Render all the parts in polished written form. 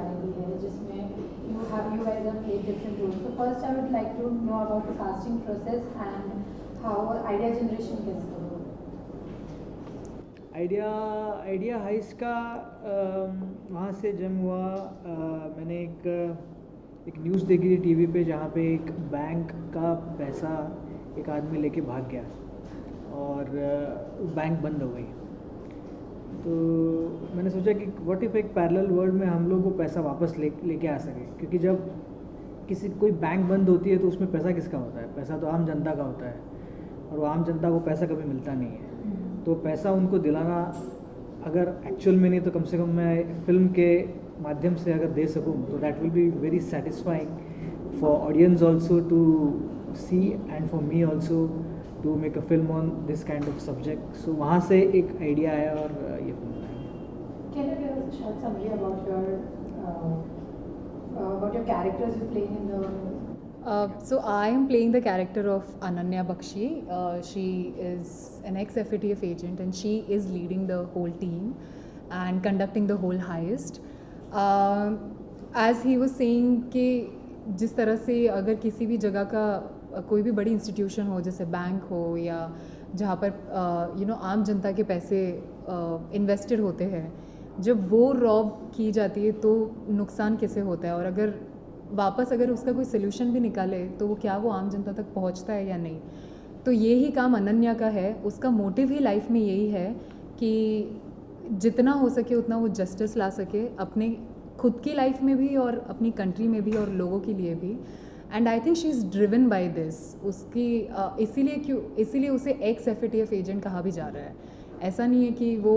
आ रही है जिसमें you guys have played different roles. So first I would like to know about the casting process and how idea generation कैसे होगा. Idea heist का वहाँ से जम हुआ। मैंने एक न्यूज़ देखी थी टीवी पे, जहाँ पे एक बैंक का पैसा एक आदमी लेके भाग गया और बैंक बंद हो गई। तो मैंने सोचा कि व्हाट इफ़ एक पैरेलल वर्ल्ड में हम लोग वो पैसा वापस लेके आ सके, क्योंकि जब कोई बैंक बंद होती है तो उसमें पैसा किसका होता है? पैसा तो आम जनता का होता है, और वो आम जनता को पैसा कभी मिलता नहीं है। तो पैसा उनको दिलाना अगर एक्चुअल में नहीं तो कम से कम मैं फिल्म के माध्यम से अगर दे सकूं तो that will be very satisfying for audience also to see and for me also to make a film on this kind of subject. So वहाँ से एक आइडिया आया और ये फिल्म बनाई। Can you give us a short summary about your characters you playing in the So I am playing the character of Ananya Bakshi. She is an ex-FATF agent and she is leading the whole team and conducting the whole heist. As he was saying कि जिस तरह से अगर किसी भी जगह का कोई भी बड़ी इंस्टीट्यूशन हो, जैसे बैंक हो या जहाँ पर आम जनता के पैसे इन्वेस्टेड होते हैं, जब वो रॉब की जाती है तो नुकसान कैसे होता है, और अगर वापस अगर उसका कोई सोल्यूशन भी निकाले तो वो क्या वो आम जनता तक पहुंचता है या नहीं। तो ये ही काम अनन्या का है। उसका मोटिव ही लाइफ में यही है कि जितना हो सके उतना वो जस्टिस ला सके अपने खुद की लाइफ में भी और अपनी कंट्री में भी और लोगों के लिए भी। And I think she is driven by this. उसकी इसीलिए उसे एक्स FATF एजेंट कहा भी जा रहा है। ऐसा नहीं है कि वो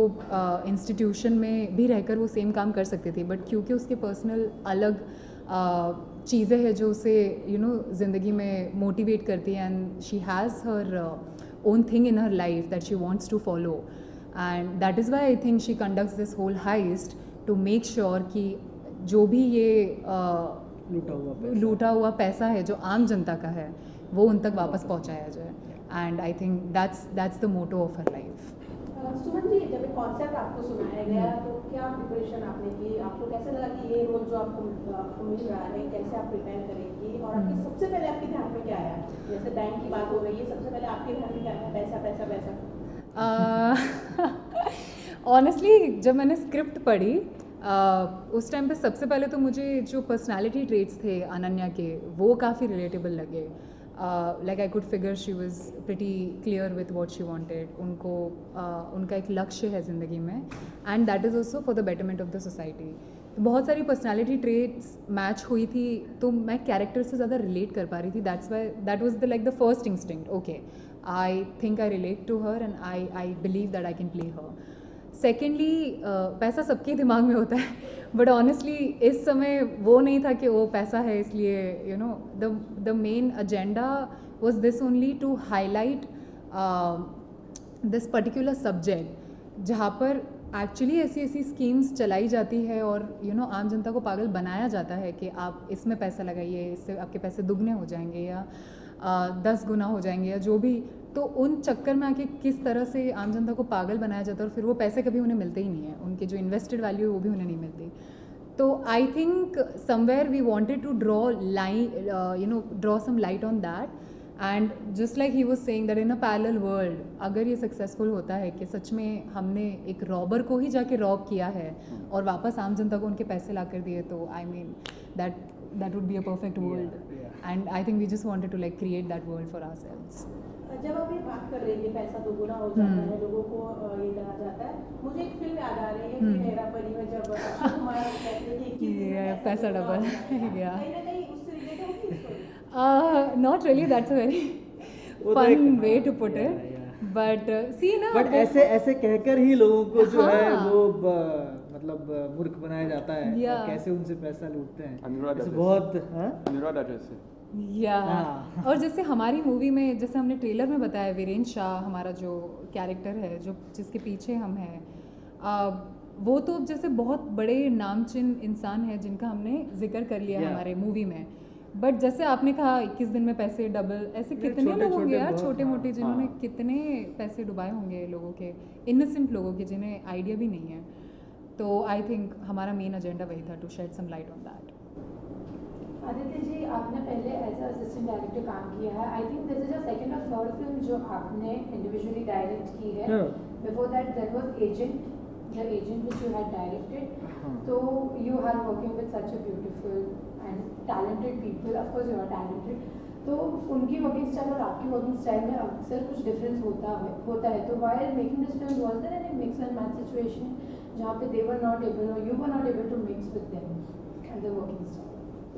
इंस्टीट्यूशन में भी रहकर वो सेम काम कर सकती थी, बट क्योंकि उसके पर्सनल अलग चीज़ें हैं जो उसे ज़िंदगी में मोटिवेट करती हैं, and she has her own thing in her life that she wants to follow, and that is why I think she conducts this whole heist to make sure कि जो भी ये लूटा हुआ पैसा है जो आम जनता का है वो उन तक वापस पहुंचाया जाए। And I think that's the motto of her life. Suman ji, जब एक कॉन्सेप्ट आपको सुनाया गया तो क्या प्रिपरेशन आपने की? आपको कैसे लगा कि ये रोल जो आपको मिल रहा है, कैसे आप प्रिपेयर करेंगी? और आपकी सबसे पहले आपके ध्यान में क्या आया? जैसे बैंक की बात हो रही है, सबसे पहले आपके ध्यान में क्या आया? पैसा पैसा पैसा। ऑनेस्टली जब मैंने स्क्रिप्ट पढ़ी उस टाइम पे सबसे पहले तो मुझे जो पर्सनालिटी ट्रेट्स थे अनन्या के वो काफ़ी रिलेटेबल लगे। Like I could figure she was pretty clear with what she wanted. उनका एक लक्ष्य है ज़िंदगी में, and that is also for the betterment of the society. तो बहुत सारी पर्सनालिटी ट्रेट्स मैच हुई थी, तो मैं कैरेक्टर से ज़्यादा रिलेट कर पा रही थी। That was the first instinct. Okay, I think I relate to her and I believe that I can play her. Secondly पैसा सबके दिमाग में होता है, बट ऑनेस्टली इस समय वो नहीं था कि वो पैसा है इसलिए the main agenda was this only to highlight this particular subject जहाँ पर एक्चुअली ऐसी स्कीम्स चलाई जाती है और आम जनता को पागल बनाया जाता है कि आप इसमें पैसा लगाइए, इससे आपके पैसे दुगने हो जाएंगे या 10 गुना हो जाएंगे या जो भी। तो उन चक्कर में आके किस तरह से आम जनता को पागल बनाया जाता है और फिर वो पैसे कभी उन्हें मिलते ही नहीं है, उनके जो इन्वेस्टेड वैल्यू है वो भी उन्हें नहीं मिलती। तो I think somewhere we wanted to draw some light on that, and just like he was saying that in a parallel world अगर ये सक्सेसफुल होता है कि सच में हमने एक रॉबर को ही जाके रॉब किया है और वापस आम जनता को उनके पैसे ला कर दिए, तो I mean that would be a perfect world, and I think we just wanted to like create that world for ourselves. जब आप ये बात कर रही है पैसा दोगुना हो जाता है, लोगों को ये कहा जाता है, मुझे एक फिल्म याद आ रही है कि हेरा फेरी में जब अक्षय कुमार कहते हैं कि पैसा डबल या कहीं ना कहीं उससे रिलेटेड होती है story. Not really, that's a very fun way to put it, but see ना, बट ऐसे कहकर ही लोगों को जो है वो मतलब मूर्ख बनाया जाता है और कैसे उनसे पैसा लूटते हैं बहुत अनुराधा जैसे या और जैसे हमारी मूवी में जैसे हमने ट्रेलर में बताया, वीरेंद्र शाह हमारा जो कैरेक्टर है जो जिसके पीछे हम हैं, वो तो जैसे बहुत बड़े नामचीन इंसान है जिनका हमने जिक्र कर लिया हमारे मूवी में, बट जैसे आपने कहा 21 दिन में पैसे डबल, ऐसे कितने लोग होंगे यार छोटे मोटे जिन्होंने कितने पैसे डुबाए होंगे लोगों के, इनोसेंट लोगों के जिन्हें आइडिया भी नहीं है। तो आई थिंक हमारा मेन एजेंडा वही था, to shed some light on that. Aditya ji, आपने पहले एज असिस्टेंट डायरेक्टर काम किया है. I think this is your second और थर्ड फिल्म जो आपने इंडिविजुअली डायरेक्ट की है. Before that there was Agent, the Agent which you had directed. तो you are working with such a beautiful and talented people. Of course you are talented. तो उनकी working style और आपकी working style में अक्सर कुछ डिफरेंस होता है. तो while making this film was there any mix and match situation जहाँ पे दे वर नॉट एबल और you were not able to mix with them and the working style?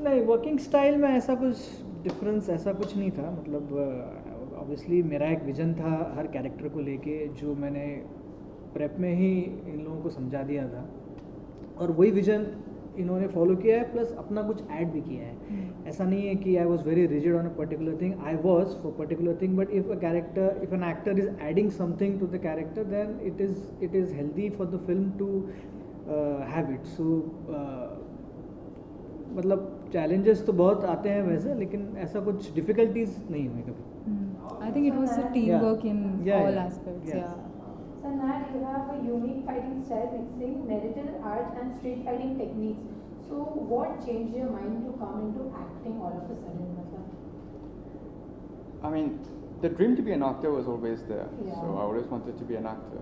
नहीं, वर्किंग स्टाइल में ऐसा कुछ डिफरेंस ऐसा कुछ नहीं था. मतलब ऑब्वियसली मेरा एक विजन था हर कैरेक्टर को लेके, जो मैंने प्रेप में ही इन लोगों को समझा दिया था, और वही विजन इन्होंने फॉलो किया है, प्लस अपना कुछ ऐड भी किया है. ऐसा नहीं है कि I was very rigid on a particular thing. I was for particular thing, but if an actor is adding something to the character, then it is healthy for the film to have it. So मतलब challenges तो बहुत आते हैं वैसे, लेकिन ऐसा कुछ difficulties नहीं हुई कभी. I think it was a teamwork in all aspects. Yes. Yeah. So now you have a unique fighting style mixing martial art and street fighting techniques. So what changed your mind to come into acting all of a sudden? I mean, the dream to be an actor was always there. Yeah. So I always wanted to be an actor.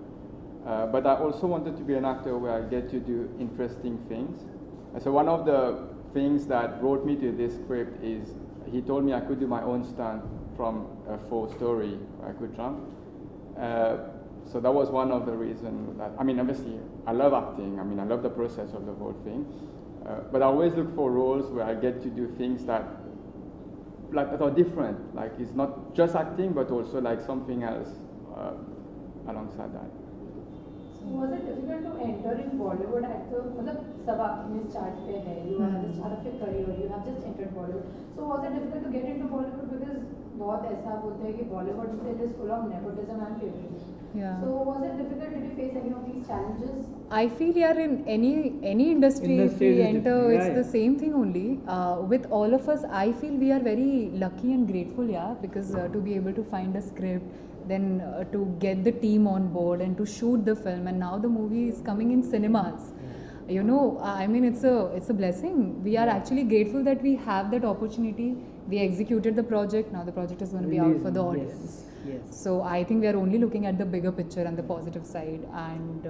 But I also wanted to be an actor where I get to do interesting things. So one of the things that brought me to this script is he told me I could do my own stunt from a full story. I could jump. So that was one of the reasons that, I mean, obviously I love acting. I mean, I love the process of the whole thing. But I always look for roles where I get to do things that are different. Like it's not just acting, but also like something else alongside that. So was it difficult to enter in Bollywood at the, मतलब सब आपने start पे है, you are at the start of your career, you have just entered Bollywood. So was it difficult to get into Bollywood because बहुत ऐसा होता है कि Bollywood it is full of nepotism and favoritism. Yeah. So was it difficult? Did you face any of these challenges? I feel yeah, in any industry, if Industry we is enter, different. it's Yeah, the same thing only. With all of us, I feel we are very lucky and grateful, yeah, because to be able to find a script, then to get the team on board and to shoot the film, and now the movie is coming in cinemas. You know, I mean, it's a blessing. We are actually grateful that we have that opportunity. We executed the project. Now the project is going to be out for the audience. Yes. So I think we are only looking at the bigger picture and the positive side, and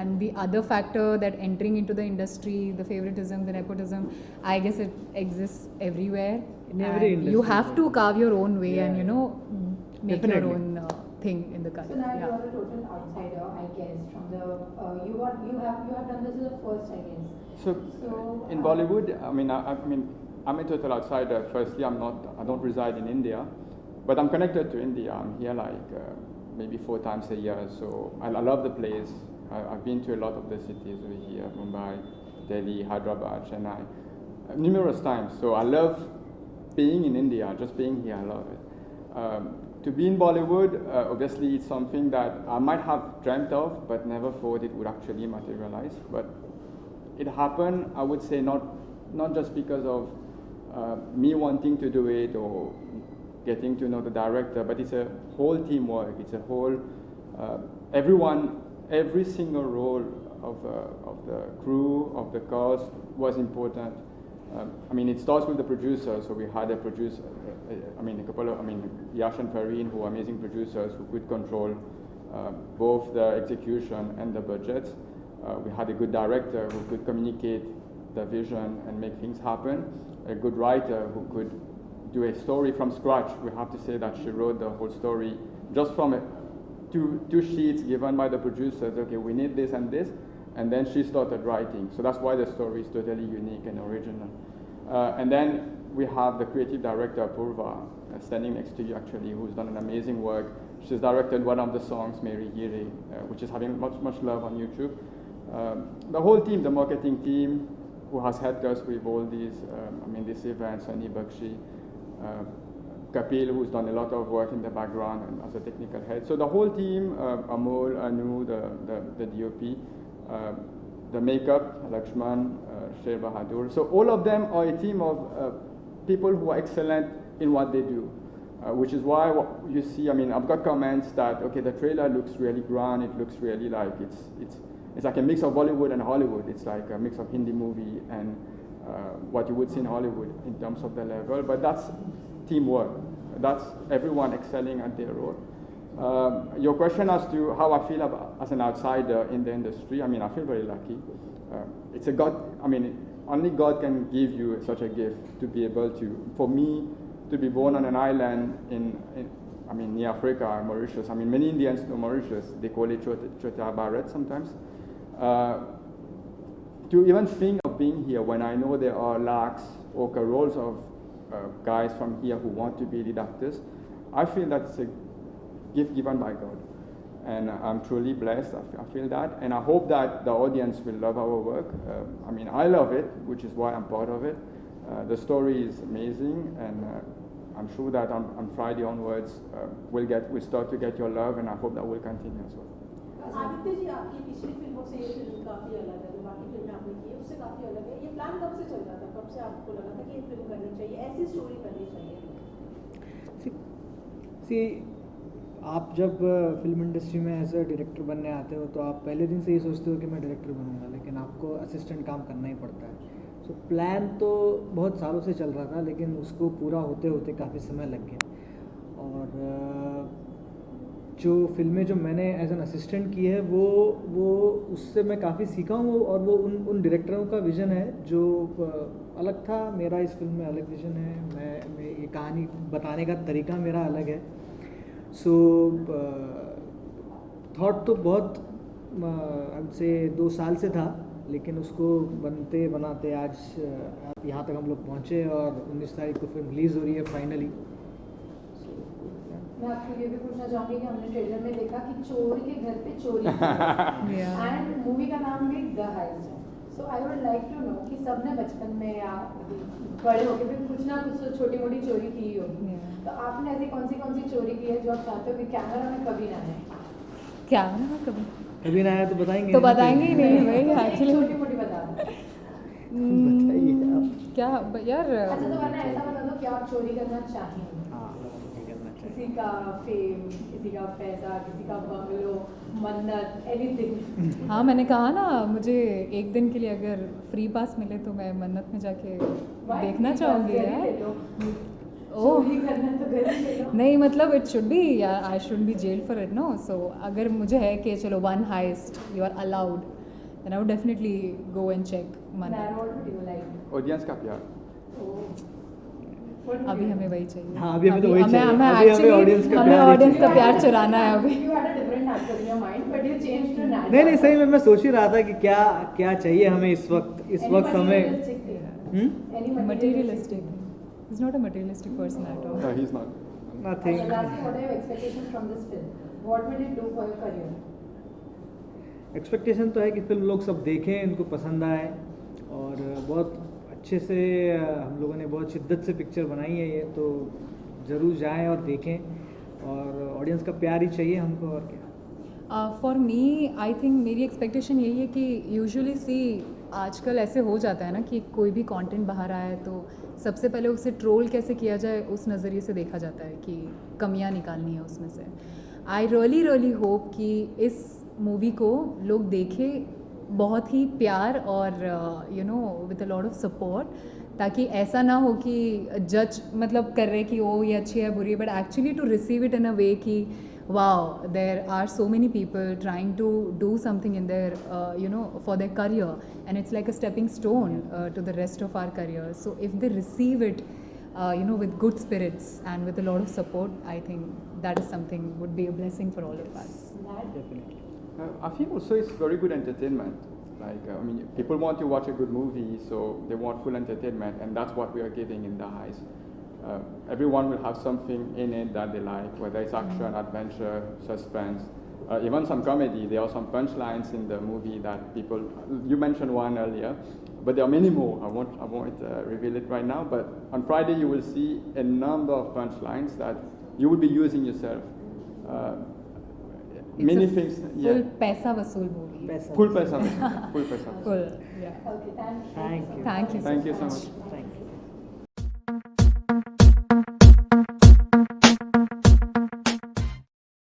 and the other factor that entering into the industry, the favoritism, the nepotism, I guess it exists everywhere. In every And you industry. have to carve your own way and Yeah. Make Definitely. your own thing in the So career. now you Yeah. are a total outsider, I guess. From the you have done this as a first, I guess. So, So, in Bollywood, I mean, I'm a total outsider. Firstly, I don't reside in India, but I'm connected to India. I'm here like maybe 4 times a year. So I love the place. I've been to a lot of the cities over here: Mumbai, Delhi, Hyderabad, Chennai, numerous times. So I love being in India. Just being here, I love it. To be in Bollywood, obviously, it's something that I might have dreamt of, but never thought it would actually materialize. But it happened, I would say, not just because of me wanting to do it or getting to know the director, but it's a whole teamwork. It's a whole, every single role of the crew, of the cast was important. I mean, it starts with the producer. So we had a producer, Yash and Fareen, who are amazing producers who could control both the execution and the budgets. We had a good director who could communicate the vision and make things happen. A good writer who could do a story from scratch. We have to say that she wrote the whole story just from two sheets given by the producers. Okay, we need this and this. And then she started writing. So that's why the story is totally unique and original. And then we have the creative director, Purva, standing next to you actually, who's done an amazing work. She's directed one of the songs, Meri Giri, which is having much love on YouTube. The whole team, the marketing team, who has helped us with all these, this event, Sunny Bakshi, Kapil, who's done a lot of work in the background and as a technical head. So the whole team, Amol, Anu, the DOP, the makeup, Lakshman, Sher Bahadur. So all of them are a team of people who are excellent in what they do, which is why you see, I've got comments that, okay, the trailer looks really grand, it looks really like it's it's like a mix of Bollywood and Hollywood. It's like a mix of Hindi movie and what you would see in Hollywood in terms of the level. But that's teamwork. That's everyone excelling at their role. Your question as to how I feel about, as an outsider in the industry, I mean, I feel very lucky. It's a God, I mean, only God can give you such a gift to be able to, for me, to be born on an island near Africa, Mauritius. I mean, many Indians know Mauritius. They call it Chota Bharat sometimes. To even think of being here when I know there are lakhs or crores of guys from here who want to be lead actors, I feel that's a gift given by God. And I'm truly blessed, I feel that. And I hope that the audience will love our work. I mean, I love it, which is why I'm part of it. The story is amazing, and I'm sure that on Friday onwards, we'll start to get your love, and I hope that will continue as well. Aditya ji, आपकी पिछली फिल्मों से ये film काफ़ी अलग है, जो बाकी फिल्में आपने की है उससे काफ़ी अलग है। ये प्लान कब से चल रहा था, कब से आपको लगा था कि ये फिल्म करनी चाहिए, ऐसी स्टोरी करनी चाहिए? See, आप जब फिल्म इंडस्ट्री में एज अ डायरेक्टर बनने आते हो तो आप पहले दिन से ये सोचते हो कि मैं डायरेक्टर बनूंगा, लेकिन आपको असिस्टेंट काम करना ही पड़ता है। सो प्लान तो बहुत सालों से चल रहा था, लेकिन उसको पूरा होते होते काफ़ी समय लग गया। और जो फिल्में जो मैंने एज एन असिस्टेंट की है वो उससे मैं काफ़ी सीखा हूँ, और वो उन डायरेक्टरों का विज़न है जो अलग था। मेरा इस फिल्म में अलग विज़न है, मैं ये कहानी बताने का तरीका मेरा अलग है। सो थॉट तो बहुत अब से 2 साल से था, लेकिन उसको बनते बनाते आज यहाँ तक हम लोग पहुँचे, और 19 तारीख को फिल्म रिलीज़ हो रही है फाइनली। मैं आपको ये भी पूछना चाहूँगी कि हमने ट्रेलर में देखा कि चोर के घर पे चोरी एंड मूवी का नाम भी द हाइस्ट है। So I would like to know कि सबने बचपन में या बड़े होके भी कुछ ना कुछ तो छोटी मोटी चोरी की ही होगी। तो आपने ऐसी कौन सी चोरी की है जो आप चाहते हो कि कैमरा में कभी ना आए? कैमरा में कभी ना आया तो बताएंगे? तो बताएंगे ही नहीं भाई, एक्चुअली छोटी मोटी बता दो। क्या यार, अच्छा तो वरना ऐसा बता दो कि आप चोरी करना चाहेंगे। किसी का फेम, किसी का पैसा, किसी का बंगलो, मन्नत, एनीथिंग। हाँ, मैंने कहा ना, मुझे एक दिन के लिए अगर फ्री पास मिले तो मैं मन्नत में जाके देखना चाहूँगी यार। ओह नहीं, मतलब it should be, I should be jail for it, no. So अगर मुझे है कि चलो 1 heist you are allowed, then I would definitely go and check Mannat. Audience का प्यार, अभी हमें वही चाहिए। हाँ, अभी हमें तो वही चाहिए। हमें ऑडियंस का प्यार चुराना है अभी। नहीं सही में मैं सोच ही रहा था कि क्या चाहिए हमें इस वक्त हमें materialistic. He's not a materialistic person at all. No, he's not. Nothing. Lastly, what are your expectations from this film? What will it do for your career? Expectation तो है कि फिल्म लोग सब देखें, इनको पसंद आए, और बहुत अच्छे से हम लोगों ने बहुत शिद्दत से पिक्चर बनाई है ये, तो ज़रूर जाएं और देखें, और ऑडियंस का प्यार ही चाहिए हमको, और क्या। फॉर मी आई थिंक मेरी एक्सपेक्टेशन यही है कि यूजुअली आजकल ऐसे हो जाता है ना कि कोई भी कंटेंट बाहर आया है तो सबसे पहले उसे ट्रोल कैसे किया जाए उस नज़रिए से देखा जाता है कि कमियां निकालनी है उसमें से। आई रियली होप कि इस मूवी को लोग देखें बहुत ही प्यार और with a lot of support, ताकि ऐसा ना हो कि जज मतलब कर रहे कि ओ ये अच्छी है बुरी है, but actually to receive it in a way कि wow, there are so many people trying to do something in their for their career, and it's like a stepping stone to the rest of our career. So if they receive it with good spirits and with a lot of support, I think that is something would be a blessing for all of us. Definitely. I think also it's very good entertainment. Like people want to watch a good movie, so they want full entertainment, and that's what we are giving in The Heist. Everyone will have something in it that they like, whether it's action, adventure, suspense, even some comedy. There are some punchlines in the movie that people, you mentioned one earlier, but there are many more. I won't reveal it right now, but on Friday you will see a number of punchlines that you will be using yourself. Many things. Full paisa vasool movie. Full paisa vasool. Full paisa vasool. Full, yeah. Okay, thank you. Thank you. Thank you so Thank you so much. much. Thank you.